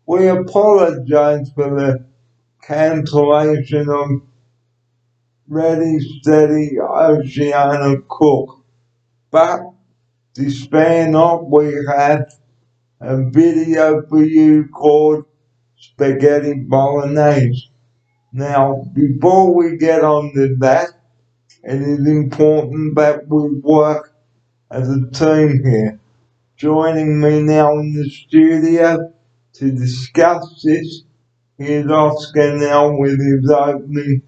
We apologise for the cancellation of Ready Steady Oceana Cook, but despair not, we have a video for you called Spaghetti Bolognese. Now, before we get on to that, it is important that we work as a team here. Joining me now in the studio to discuss this is Oscar now with his opening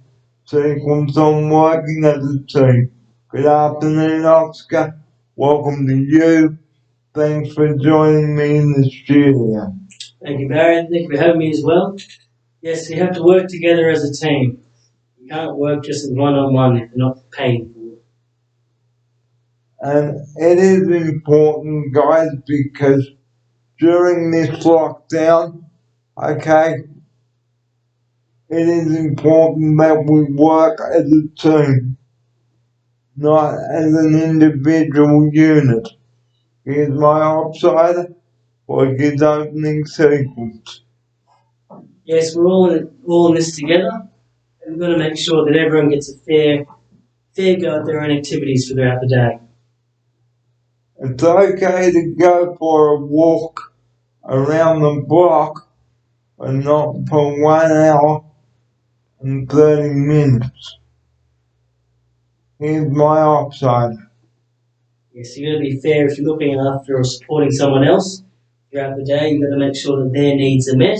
sequence on working as a team. Good afternoon, Oscar. Welcome to you. Thanks for joining me in the studio. Thank you, Barry. Thank you for having me as well. Yes, you have to work together as a team. You can't work just one-on-one if you're not paying for it. And it is important, guys, because during this lockdown, okay, it is important that we work as a team, not as an individual unit. Here's my outsider for his opening sequence. Yes, we're all in this together, and we've got to make sure that everyone gets a fair go at their own activities throughout the day. It's okay to go for a walk around the block, but not for 1 hour and 30 minutes. Here's my outsider. Yes, you've got to be fair if you're looking after or supporting someone else throughout the day. You've got to make sure that their needs are met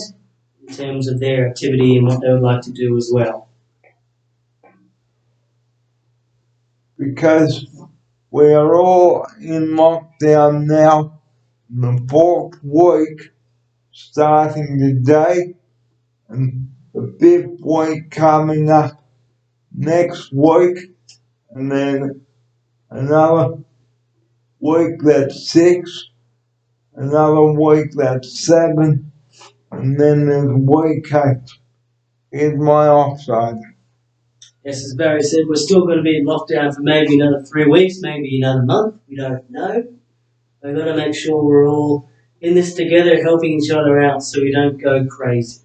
in terms of their activity and what they would like to do as well. Because we are all in lockdown now, the 4th week starting today, and the 5th week coming up next week, and then another week that's 6, another week that's 7, and then there's week 8. Here's my offside. Yes, as Barry said, we're still going to be in lockdown for maybe another 3 weeks, maybe another month. We don't know. We've got to make sure we're all in this together, helping each other out so we don't go crazy.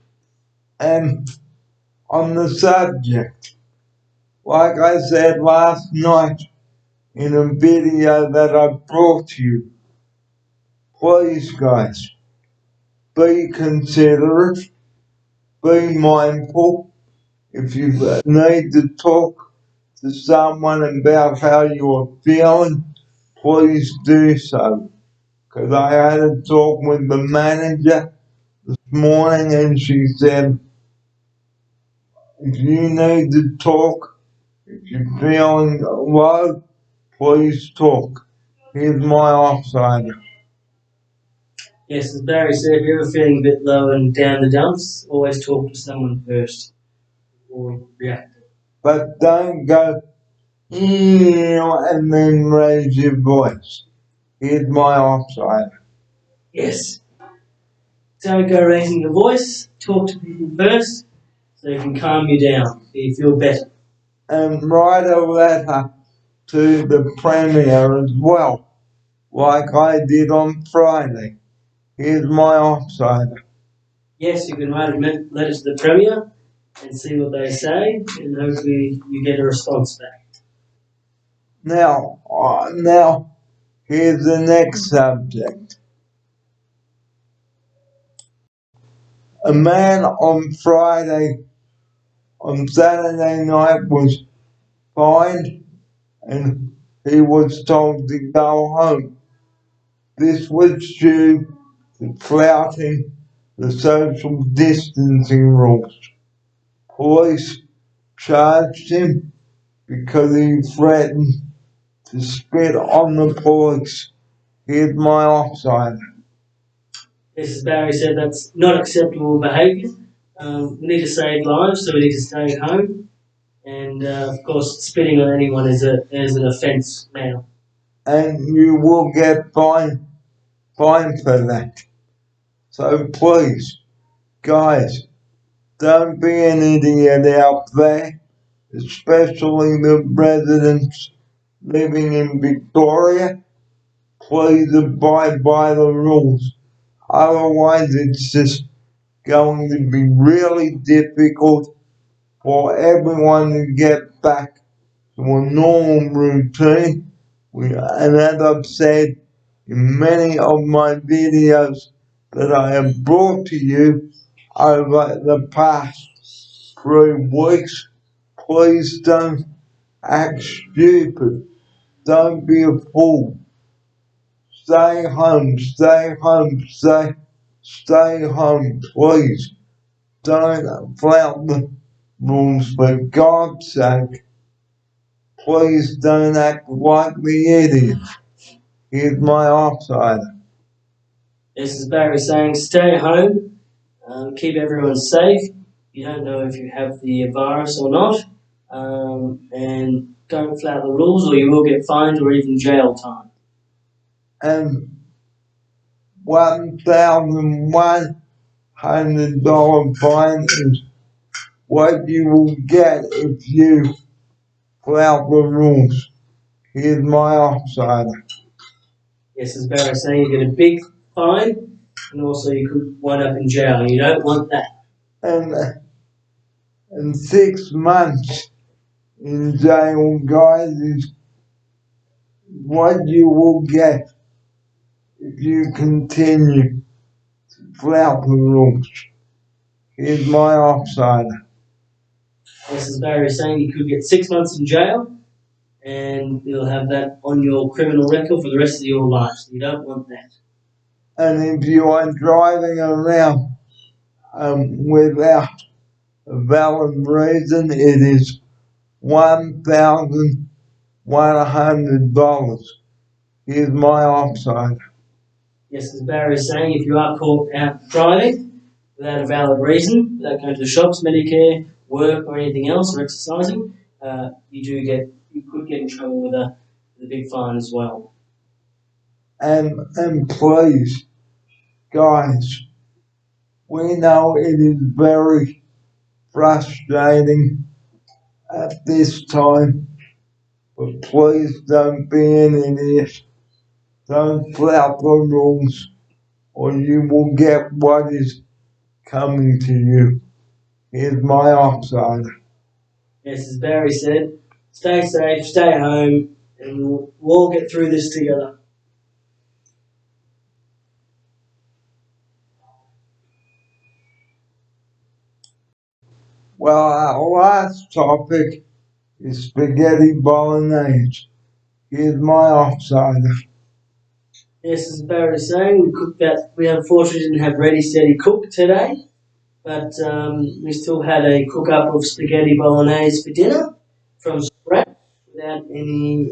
And on the subject, like I said last night in a video that I brought to you, please guys, be considerate, be mindful. If you need to talk to someone about how you're feeling, please do so. Because I had a talk with the manager this morning and she said, if you need to talk, if you're feeling low, please talk. Here's my offsider. Yes, as Barry said, if you're ever feeling a bit low and down the dumps, always talk to someone first before reacting. But don't go, and then raise your voice. Here's my offsider. Yes. Don't go raising your voice, talk to people first so they can calm you down so you feel better. And write a letter to the Premier as well, like I did on Friday. Here's my offsider. Yes, you can write a letter to the Premier and see what they say, and hopefully you get a response back. Now, here's the next subject. A man on Saturday night was fined and he was told to go home. This was due to flouting the social distancing rules. Police charged him because he threatened to spit on the police. Here's my offside. Yes, as Barry said, that's not acceptable behaviour. We need to save lives, so we need to stay home. And of course, spitting on anyone is an offence now. And you will get fined for that. So please, guys, don't be an idiot out there, especially the residents living in Victoria. Please abide by the rules. Otherwise, it's just going to be really difficult for everyone to get back to a normal routine. And as I've said in many of my videos that I have brought to you over the past 3 weeks, please don't act stupid. Don't be a fool. Stay home, stay home, stay home, please. Don't flout the rules for God's sake. Please don't act like the idiot. Here's my offsider. This is Barry saying stay home, keep everyone safe. You don't know if you have the virus or not, and don't flout the rules or you will get fined or even jail time. And $1,100 fine is what you will get if you flout the rules. Here's my offsider. Yes, as Barry saying, you get a big fine, and also you could wind up in jail, and you don't want that. And 6 months in jail, guys, is what you will get if you continue to flout the rules. Here's my offsider. Yes, as Barry is saying, you could get 6 months in jail, and you'll have that on your criminal record for the rest of your life. So you don't want that. And if you are driving around without a valid reason, it is $1,100. Here's my offsider. Yes, as Barry is saying, if you are caught out driving without a valid reason, without going to the shops, Medicare, work, or anything else, or exercising, you could get in trouble with a big fine as well. And please, guys, we know it is very frustrating at this time, but please don't be an idiot. Don't flout the rules, or you will get what is coming to you. Here's my offsider. Yes, as Barry said, stay safe, stay home, and we'll all get through this together. Well, our last topic is spaghetti bolognese. Here's my offsider. Yes, as Barry was saying, we cooked that. We unfortunately didn't have ready, steady cook today, but we still had a cook up of spaghetti bolognese for dinner from scratch without any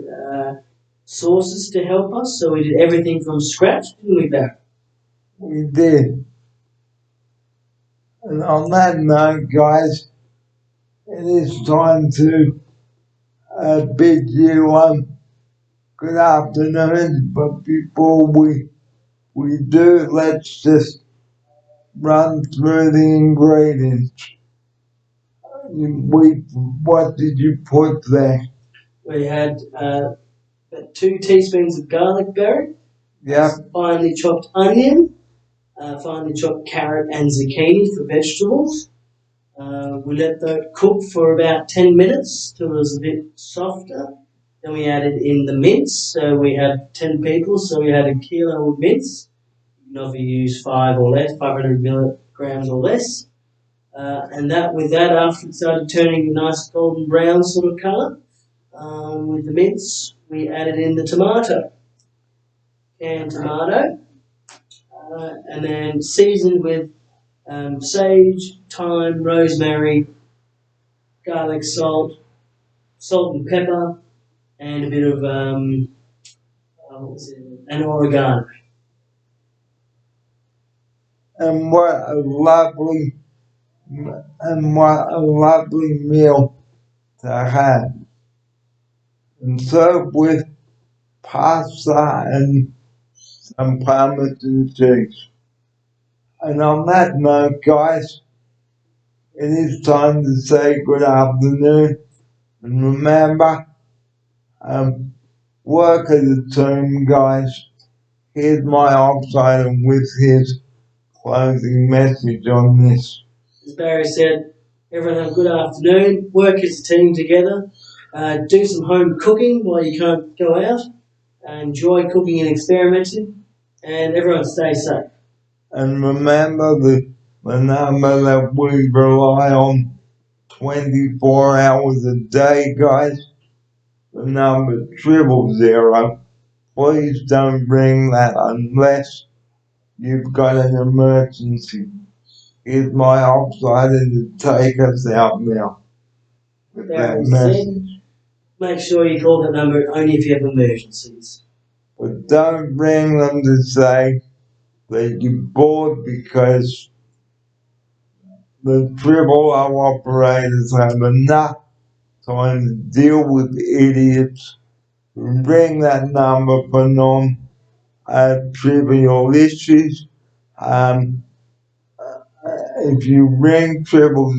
sauces to help us. So we did everything from scratch, didn't we, Barry? We did. And on that note, guys, it is time to bid you good afternoon. But before we do, let's just run through the ingredients. What did you put there? We had 2 teaspoons of garlic, Barry. Yeah. Finely chopped onion, finely chopped carrot and zucchini for vegetables. We let that cook for about 10 minutes till it was a bit softer. Then we added in the mince. So we had 10 people, so we had a kilo of mince. You can either use 5 or less, 500 milligrams or less. And with that, after it started turning a nice golden brown sort of colour, with the mince, we added in the tomato, canned tomato, and then seasoned with sage, thyme, rosemary, garlic, salt and pepper, and a bit of an oregano. And what a lovely meal to have. And serve with pasta and some Parmesan cheese. And on that note, guys, it is time to say good afternoon. And remember, work as a team, guys. Here's my offsider with his closing message on this. As Barry said, everyone have a good afternoon. Work as a team together. Do some home cooking while you can't go out. Enjoy cooking and experimenting. And everyone stay safe. And remember the number that we rely on 24 hours a day, guys. The number 000. Please don't ring that unless you've got an emergency. Here's my opsider to take us out now with that message. Make sure you call that number only if you have emergencies. But don't ring them to say that you're bored, because the triple O operators have enough time to deal with idiots who ring that number for non-trivial issues. If you ring 000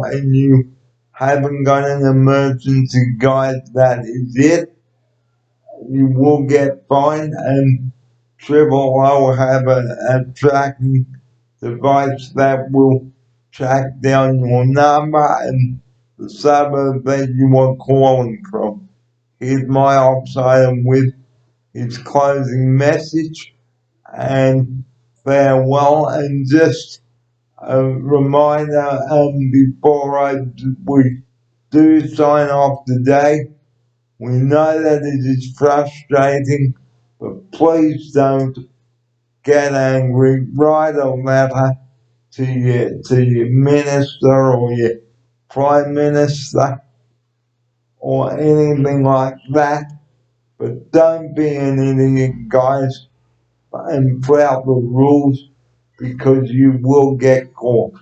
and you haven't got an emergency, guide, that is it. You will get fined, and 000 have a tracking device that will track down your number and the suburb that you are calling from. Here's my ops item with his closing message and farewell, and just a reminder, before we do sign off today, we know that it is frustrating, but please don't get angry. Write a letter to your minister or your prime minister or anything like that, but don't be an idiot, guys, and flout the rules, because you will get caught.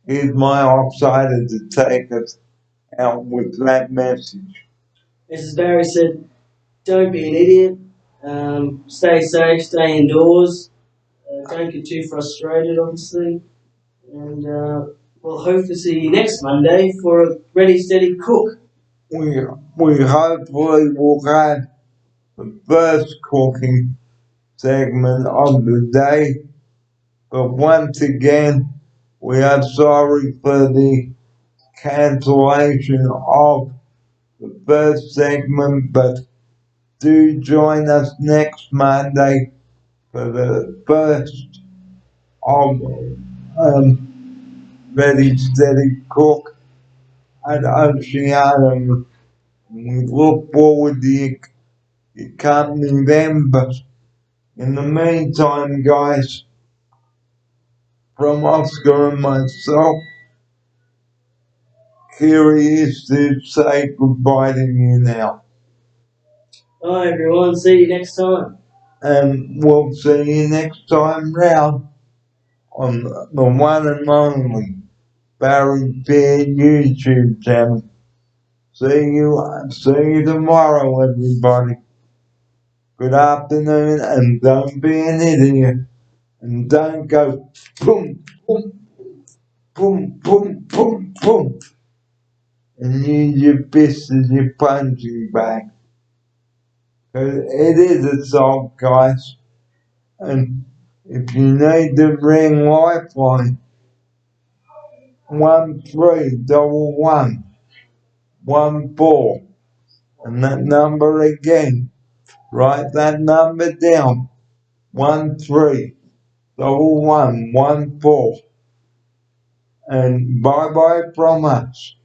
Here's my outsider to take us out with that message. As Barry said, don't be an idiot. Stay safe, stay indoors. Don't get too frustrated, obviously. And we'll hope to see you next Monday for a Ready Steady Cook. We hopefully will have the first cooking segment of the day. But once again, we are sorry for the cancellation of the first segment, but do join us next Monday for the first of Ready Steady Cook at Oceana. We look forward to your company then, but in the meantime, guys, from Oscar and myself, here he is to say goodbye to you now. Bye, everyone. See you next time. And we'll see you next time round on the one and only Barry Beard YouTube channel. See you tomorrow, everybody. Good afternoon, and don't be an idiot. And don't go boom, boom, boom, boom, boom, boom, and use your fist as your punching bag. Because it is assault, guys. And if you need to ring Lifeline, 131114. And that number again, write that number down, 131114. And bye bye from us.